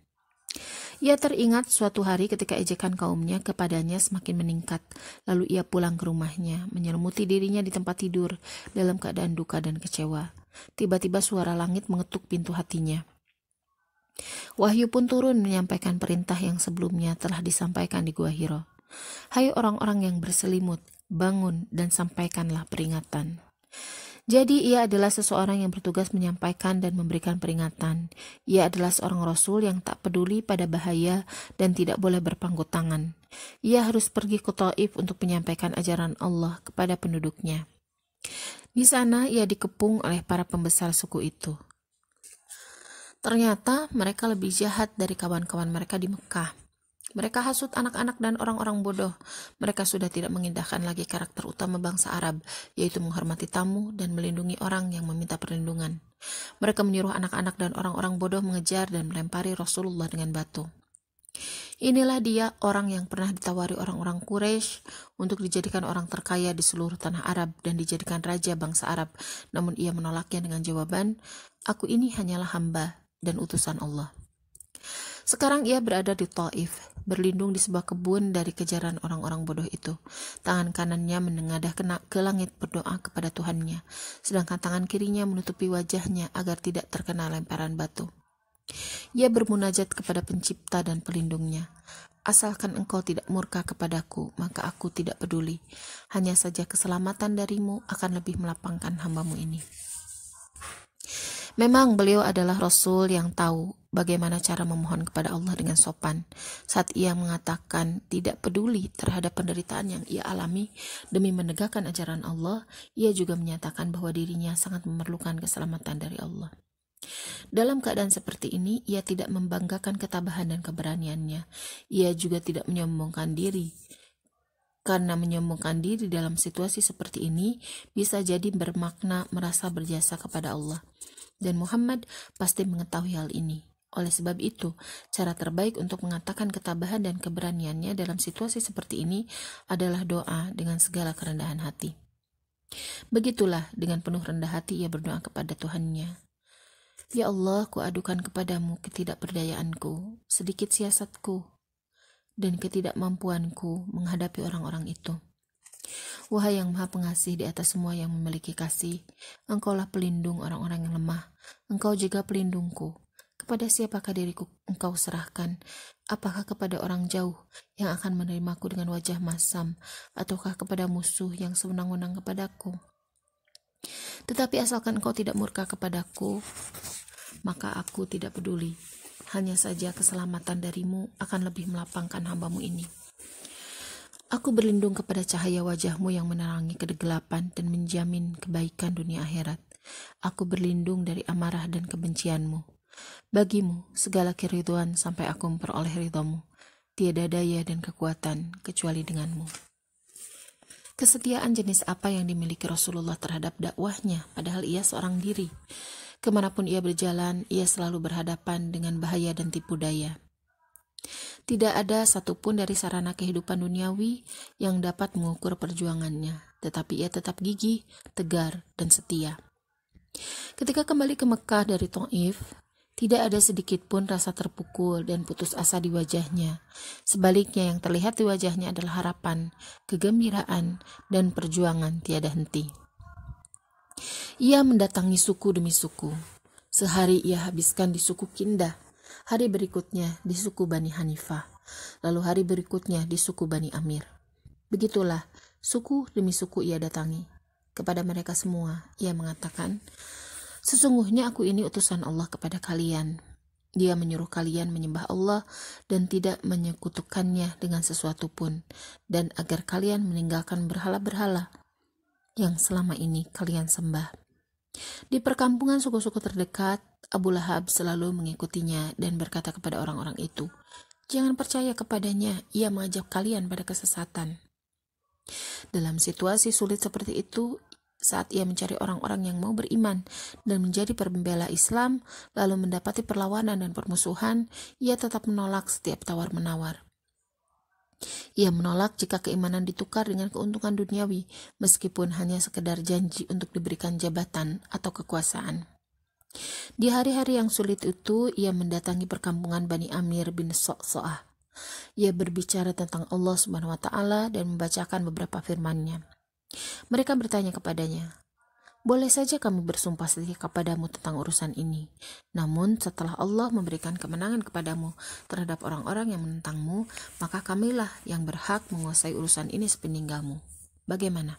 Ia teringat suatu hari ketika ejekan kaumnya kepadanya semakin meningkat, lalu ia pulang ke rumahnya, menyelimuti dirinya di tempat tidur dalam keadaan duka dan kecewa. Tiba-tiba suara langit mengetuk pintu hatinya. Wahyu pun turun menyampaikan perintah yang sebelumnya telah disampaikan di Gua Hiro. "Hai orang-orang yang berselimut, bangun dan sampaikanlah peringatan." Jadi ia adalah seseorang yang bertugas menyampaikan dan memberikan peringatan. Ia adalah seorang rasul yang tak peduli pada bahaya dan tidak boleh berpangku tangan. Ia harus pergi ke Taif untuk menyampaikan ajaran Allah kepada penduduknya. Di sana ia dikepung oleh para pembesar suku itu. Ternyata mereka lebih jahat dari kawan-kawan mereka di Mekah. Mereka hasut anak-anak dan orang-orang bodoh. Mereka sudah tidak mengindahkan lagi karakter utama bangsa Arab, yaitu menghormati tamu dan melindungi orang yang meminta perlindungan. Mereka menyuruh anak-anak dan orang-orang bodoh mengejar dan melempari Rasulullah dengan batu. Inilah dia orang yang pernah ditawari orang-orang Quraisy untuk dijadikan orang terkaya di seluruh tanah Arab dan dijadikan raja bangsa Arab. Namun ia menolaknya dengan jawaban, "Aku ini hanyalah hamba dan utusan Allah." Sekarang ia berada di Taif, berlindung di sebuah kebun dari kejaran orang-orang bodoh itu. Tangan kanannya menengadah ke langit berdoa kepada Tuhannya, sedangkan tangan kirinya menutupi wajahnya agar tidak terkena lemparan batu. Ia bermunajat kepada pencipta dan pelindungnya. "Asalkan engkau tidak murka kepadaku, maka aku tidak peduli. Hanya saja keselamatan darimu akan lebih melapangkan hambamu ini." Memang beliau adalah Rasul yang tahu bagaimana cara memohon kepada Allah dengan sopan. Saat ia mengatakan tidak peduli terhadap penderitaan yang ia alami demi menegakkan ajaran Allah, ia juga menyatakan bahwa dirinya sangat memerlukan keselamatan dari Allah. Dalam keadaan seperti ini, ia tidak membanggakan ketabahan dan keberaniannya. Ia juga tidak menyombongkan diri. Karena menyombongkan diri dalam situasi seperti ini bisa jadi bermakna merasa berjasa kepada Allah. Dan Muhammad pasti mengetahui hal ini. Oleh sebab itu, cara terbaik untuk mengatakan ketabahan dan keberaniannya dalam situasi seperti ini adalah doa dengan segala kerendahan hati. Begitulah dengan penuh rendah hati ia berdoa kepada Tuhannya. "Ya Allah, kuadukan kepadamu ketidakberdayaanku, sedikit siasatku, dan ketidakmampuanku menghadapi orang-orang itu. Wahai yang Maha Pengasih di atas semua yang memiliki kasih, Engkaulah pelindung orang-orang yang lemah. Engkau juga pelindungku. Kepada siapakah diriku Engkau serahkan? Apakah kepada orang jauh yang akan menerimaku dengan wajah masam, ataukah kepada musuh yang sewenang-wenang kepadaku? Tetapi asalkan engkau tidak murka kepadaku, maka aku tidak peduli. Hanya saja keselamatan darimu akan lebih melapangkan hambamu ini. Aku berlindung kepada cahaya wajahmu yang menerangi kegelapan dan menjamin kebaikan dunia akhirat. Aku berlindung dari amarah dan kebencianmu. Bagimu segala keridhaan sampai aku memperoleh ridhamu. Tiada daya dan kekuatan kecuali denganmu. Kesetiaan jenis apa yang dimiliki Rasulullah terhadap dakwahnya, padahal ia seorang diri. Kemanapun ia berjalan, ia selalu berhadapan dengan bahaya dan tipu daya. Tidak ada satupun dari sarana kehidupan duniawi yang dapat mengukur perjuangannya, tetapi ia tetap gigih, tegar, dan setia. Ketika kembali ke Mekah dari Thaif, tidak ada sedikit pun rasa terpukul dan putus asa di wajahnya. Sebaliknya yang terlihat di wajahnya adalah harapan, kegembiraan, dan perjuangan tiada henti. Ia mendatangi suku demi suku. Sehari ia habiskan di suku Kindah, hari berikutnya di suku Bani Hanifah, lalu hari berikutnya di suku Bani Amir. Begitulah suku demi suku ia datangi. Kepada mereka semua ia mengatakan, sesungguhnya aku ini utusan Allah kepada kalian. Dia menyuruh kalian menyembah Allah dan tidak menyekutukannya dengan sesuatu pun, dan agar kalian meninggalkan berhala-berhala yang selama ini kalian sembah. Di perkampungan suku-suku terdekat, Abu Lahab selalu mengikutinya dan berkata kepada orang-orang itu, jangan percaya kepadanya, ia mengajak kalian pada kesesatan. Dalam situasi sulit seperti itu, saat ia mencari orang-orang yang mau beriman dan menjadi pembela Islam, lalu mendapati perlawanan dan permusuhan, ia tetap menolak setiap tawar-menawar. Ia menolak jika keimanan ditukar dengan keuntungan duniawi, meskipun hanya sekedar janji untuk diberikan jabatan atau kekuasaan. Di hari-hari yang sulit itu, ia mendatangi perkampungan Bani Amir bin So'so'ah. Ia berbicara tentang Allah Subhanahu wa Ta'ala dan membacakan beberapa firman-Nya. Mereka bertanya kepadanya, boleh saja kami bersumpah setia kepadamu tentang urusan ini. Namun setelah Allah memberikan kemenangan kepadamu terhadap orang-orang yang menentangmu, maka kamilah yang berhak menguasai urusan ini sepeninggalmu. Bagaimana?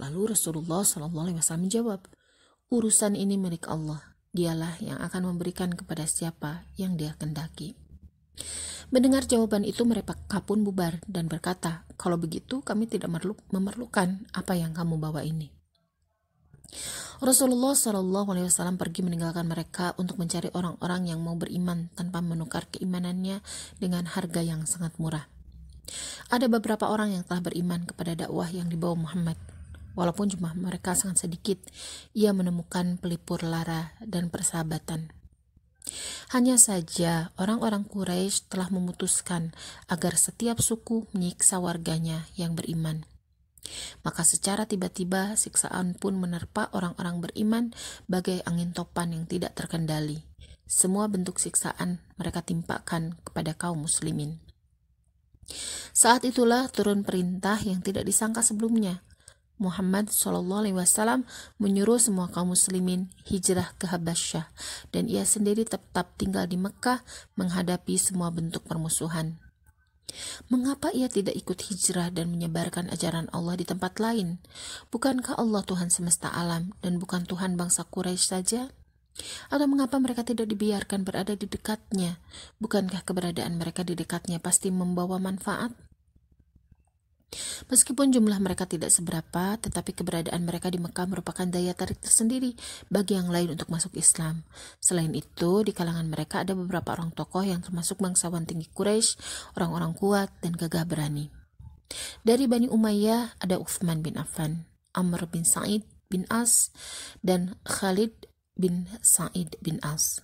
Lalu Rasulullah SAW menjawab, urusan ini milik Allah. Dialah yang akan memberikan kepada siapa yang Dia kehendaki. Mendengar jawaban itu, mereka pun bubar dan berkata, kalau begitu kami tidak memerlukan apa yang kamu bawa ini. Rasulullah SAW pergi meninggalkan mereka untuk mencari orang-orang yang mau beriman tanpa menukar keimanannya dengan harga yang sangat murah. Ada beberapa orang yang telah beriman kepada dakwah yang dibawa Muhammad. Walaupun jumlah mereka sangat sedikit, ia menemukan pelipur lara dan persahabatan. Hanya saja orang-orang Quraisy telah memutuskan agar setiap suku menyiksa warganya yang beriman. Maka secara tiba-tiba siksaan pun menerpa orang-orang beriman bagai angin topan yang tidak terkendali. Semua bentuk siksaan mereka timpakan kepada kaum muslimin. Saat itulah turun perintah yang tidak disangka sebelumnya. Muhammad SAW menyuruh semua kaum muslimin hijrah ke Habasyah dan ia sendiri tetap tinggal di Mekah menghadapi semua bentuk permusuhan. Mengapa ia tidak ikut hijrah dan menyebarkan ajaran Allah di tempat lain? Bukankah Allah Tuhan semesta alam dan bukan Tuhan bangsa Quraisy saja? Atau mengapa mereka tidak dibiarkan berada di dekatnya? Bukankah keberadaan mereka di dekatnya pasti membawa manfaat? Meskipun jumlah mereka tidak seberapa, tetapi keberadaan mereka di Mekah merupakan daya tarik tersendiri bagi yang lain untuk masuk Islam. Selain itu, di kalangan mereka ada beberapa orang tokoh yang termasuk bangsawan tinggi Quraisy, orang-orang kuat dan gagah berani. Dari Bani Umayyah ada Uthman bin Affan, Amr bin Sa'id bin As, dan Khalid bin Sa'id bin As.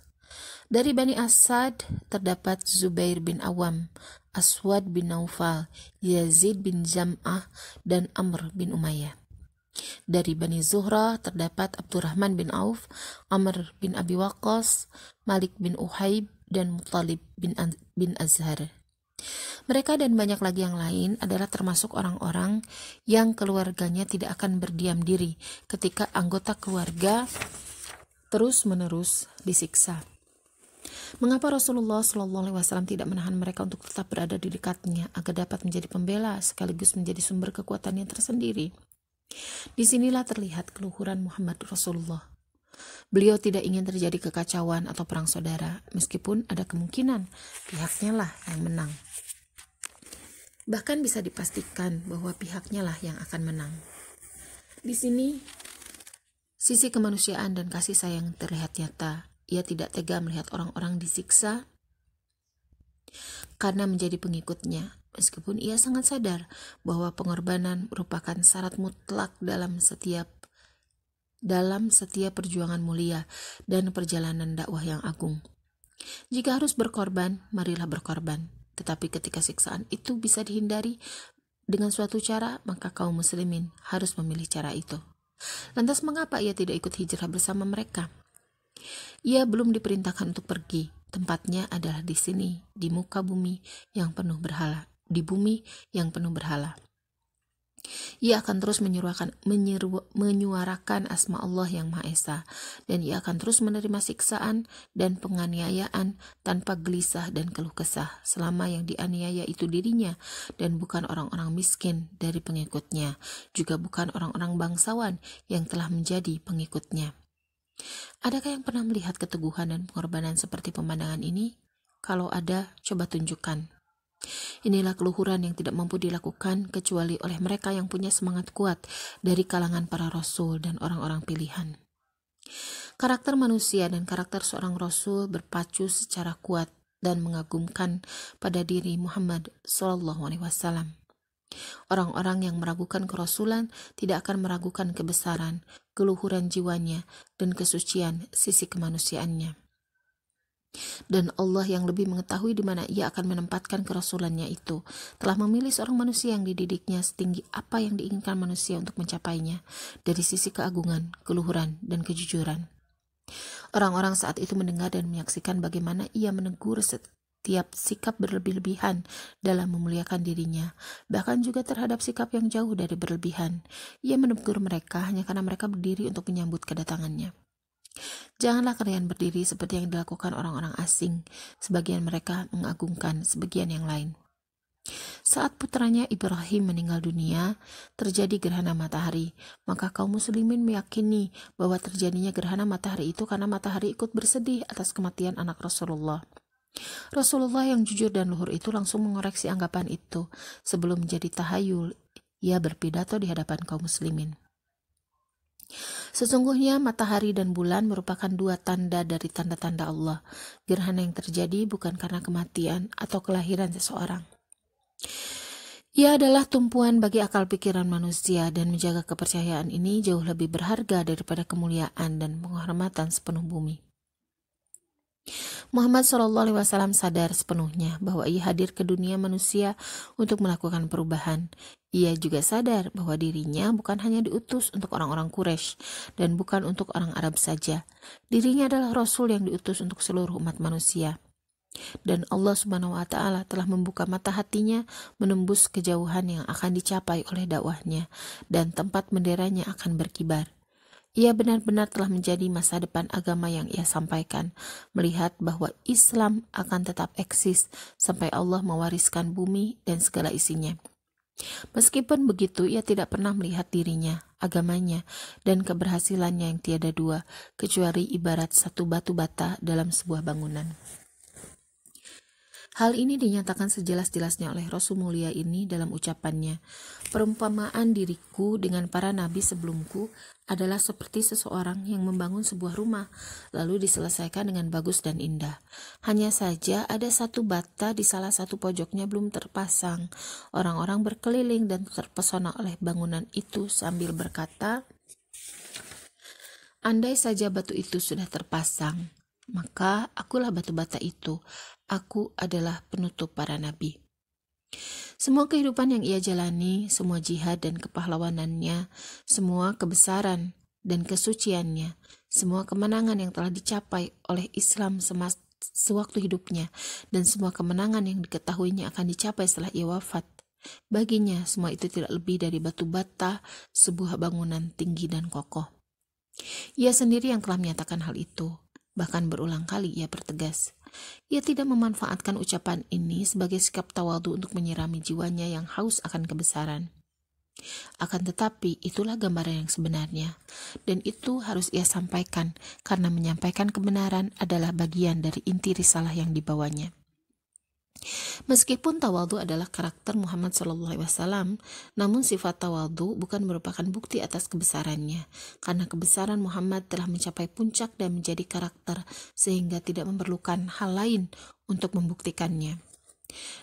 Dari Bani Asad terdapat Zubair bin Awam, Aswad bin Naufal, Yazid bin Jam'ah, dan Amr bin Umayyah. Dari Bani Zuhra terdapat Abdurrahman bin Auf, Amr bin Abi Waqqas, Malik bin Uhaib, dan Muttalib bin Azhar. Mereka dan banyak lagi yang lain adalah termasuk orang-orang yang keluarganya tidak akan berdiam diri ketika anggota keluarga terus-menerus disiksa. Mengapa Rasulullah SAW tidak menahan mereka untuk tetap berada di dekatnya agar dapat menjadi pembela sekaligus menjadi sumber kekuatannya tersendiri? Disinilah terlihat keluhuran Muhammad Rasulullah. Beliau tidak ingin terjadi kekacauan atau perang saudara, meskipun ada kemungkinan pihaknya lah yang menang. Bahkan bisa dipastikan bahwa pihaknya lah yang akan menang. Di sini, sisi kemanusiaan dan kasih sayang terlihat nyata. Ia tidak tega melihat orang-orang disiksa karena menjadi pengikutnya, meskipun ia sangat sadar bahwa pengorbanan merupakan syarat mutlak dalam setiap perjuangan mulia dan perjalanan dakwah yang agung. Jika harus berkorban, marilah berkorban. Tetapi ketika siksaan itu bisa dihindari dengan suatu cara, maka kaum muslimin harus memilih cara itu. Lantas mengapa ia tidak ikut hijrah bersama mereka? Ia belum diperintahkan untuk pergi. Tempatnya adalah di sini, di muka bumi yang penuh berhala, di bumi yang penuh berhala. Ia akan terus menyuarakan asma Allah yang Maha Esa, dan ia akan terus menerima siksaan dan penganiayaan tanpa gelisah dan keluh kesah, selama yang dianiaya itu dirinya dan bukan orang-orang miskin dari pengikutnya, juga bukan orang-orang bangsawan yang telah menjadi pengikutnya. Adakah yang pernah melihat keteguhan dan pengorbanan seperti pemandangan ini? Kalau ada, coba tunjukkan. Inilah keluhuran yang tidak mampu dilakukan kecuali oleh mereka yang punya semangat kuat dari kalangan para rasul dan orang-orang pilihan. Karakter manusia dan karakter seorang rasul berpacu secara kuat dan mengagumkan pada diri Muhammad SAW. Orang-orang yang meragukan kerasulan tidak akan meragukan kebesaran, keluhuran jiwanya, dan kesucian sisi kemanusiaannya. Dan Allah yang lebih mengetahui di mana ia akan menempatkan kerasulannya itu, telah memilih seorang manusia yang dididiknya setinggi apa yang diinginkan manusia untuk mencapainya, dari sisi keagungan, keluhuran, dan kejujuran. Orang-orang saat itu mendengar dan menyaksikan bagaimana ia menegur setiap sikap berlebih-lebihan dalam memuliakan dirinya, bahkan juga terhadap sikap yang jauh dari berlebihan. Ia menegur mereka hanya karena mereka berdiri untuk menyambut kedatangannya. Janganlah kalian berdiri seperti yang dilakukan orang-orang asing. Sebagian mereka mengagungkan sebagian yang lain. Saat putranya Ibrahim meninggal dunia, terjadi gerhana matahari. Maka kaum muslimin meyakini bahwa terjadinya gerhana matahari itu karena matahari ikut bersedih atas kematian anak Rasulullah. Rasulullah yang jujur dan luhur itu langsung mengoreksi anggapan itu. Sebelum menjadi tahayul, ia berpidato di hadapan kaum muslimin. Sesungguhnya matahari dan bulan merupakan dua tanda dari tanda-tanda Allah. Gerhana yang terjadi bukan karena kematian atau kelahiran seseorang. Ia adalah tumpuan bagi akal pikiran manusia, dan menjaga kepercayaan ini jauh lebih berharga daripada kemuliaan dan penghormatan sepenuh bumi. Muhammad SAW sadar sepenuhnya bahwa ia hadir ke dunia manusia untuk melakukan perubahan. Ia juga sadar bahwa dirinya bukan hanya diutus untuk orang-orang Quraisy dan bukan untuk orang Arab saja. Dirinya adalah Rasul yang diutus untuk seluruh umat manusia. Dan Allah Subhanahu wa Ta'ala telah membuka mata hatinya menembus kejauhan yang akan dicapai oleh dakwahnya, dan tempat benderanya akan berkibar. Ia benar-benar telah menjadi masa depan agama yang ia sampaikan, melihat bahwa Islam akan tetap eksis sampai Allah mewariskan bumi dan segala isinya. Meskipun begitu, ia tidak pernah melihat dirinya, agamanya, dan keberhasilannya yang tiada dua, kecuali ibarat satu batu bata dalam sebuah bangunan. Hal ini dinyatakan sejelas-jelasnya oleh Rasul mulia ini dalam ucapannya, "Perumpamaan diriku dengan para nabi sebelumku adalah seperti seseorang yang membangun sebuah rumah, lalu diselesaikan dengan bagus dan indah. Hanya saja ada satu bata di salah satu pojoknya belum terpasang. Orang-orang berkeliling dan terpesona oleh bangunan itu sambil berkata, 'Andai saja batu itu sudah terpasang, maka akulah batu bata itu. Aku adalah penutup para nabi.' Semua kehidupan yang ia jalani, semua jihad dan kepahlawanannya, semua kebesaran dan kesuciannya, semua kemenangan yang telah dicapai oleh Islam sewaktu hidupnya, dan semua kemenangan yang diketahuinya akan dicapai setelah ia wafat, baginya semua itu tidak lebih dari batu bata sebuah bangunan tinggi dan kokoh. Ia sendiri yang telah menyatakan hal itu. Bahkan berulang kali ia bertegas. Ia tidak memanfaatkan ucapan ini sebagai sikap tawadhu untuk menyirami jiwanya yang haus akan kebesaran. Akan tetapi, itulah gambaran yang sebenarnya, dan itu harus ia sampaikan, karena menyampaikan kebenaran adalah bagian dari inti risalah yang dibawanya. Meskipun tawadhu adalah karakter Muhammad SAW, namun sifat tawadhu bukan merupakan bukti atas kebesarannya, karena kebesaran Muhammad telah mencapai puncak dan menjadi karakter, sehingga tidak memerlukan hal lain untuk membuktikannya.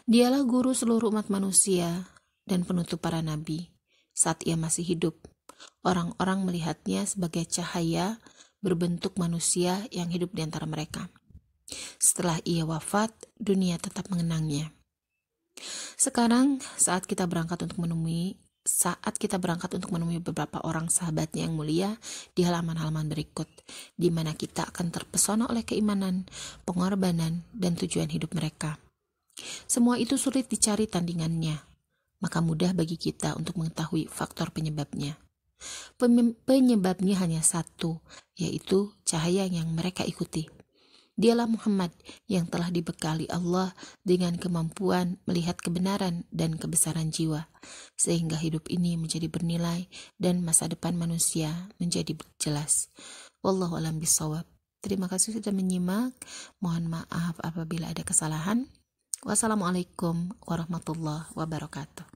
Dialah guru seluruh umat manusia dan penutup para nabi. Saat ia masih hidup, orang-orang melihatnya sebagai cahaya berbentuk manusia yang hidup di antara mereka. Setelah ia wafat, dunia tetap mengenangnya. Sekarang, saat kita berangkat untuk menemui beberapa orang sahabatnya yang mulia di halaman-halaman berikut, di mana kita akan terpesona oleh keimanan, pengorbanan, dan tujuan hidup mereka. Semua itu sulit dicari tandingannya, maka mudah bagi kita untuk mengetahui faktor penyebabnya. Penyebabnya hanya satu, yaitu cahaya yang mereka ikuti. Dialah Muhammad yang telah dibekali Allah dengan kemampuan melihat kebenaran dan kebesaran jiwa, sehingga hidup ini menjadi bernilai dan masa depan manusia menjadi jelas. Wallahu a'lam bishawab. Terima kasih sudah menyimak. Mohon maaf apabila ada kesalahan. Wassalamualaikum warahmatullahi wabarakatuh.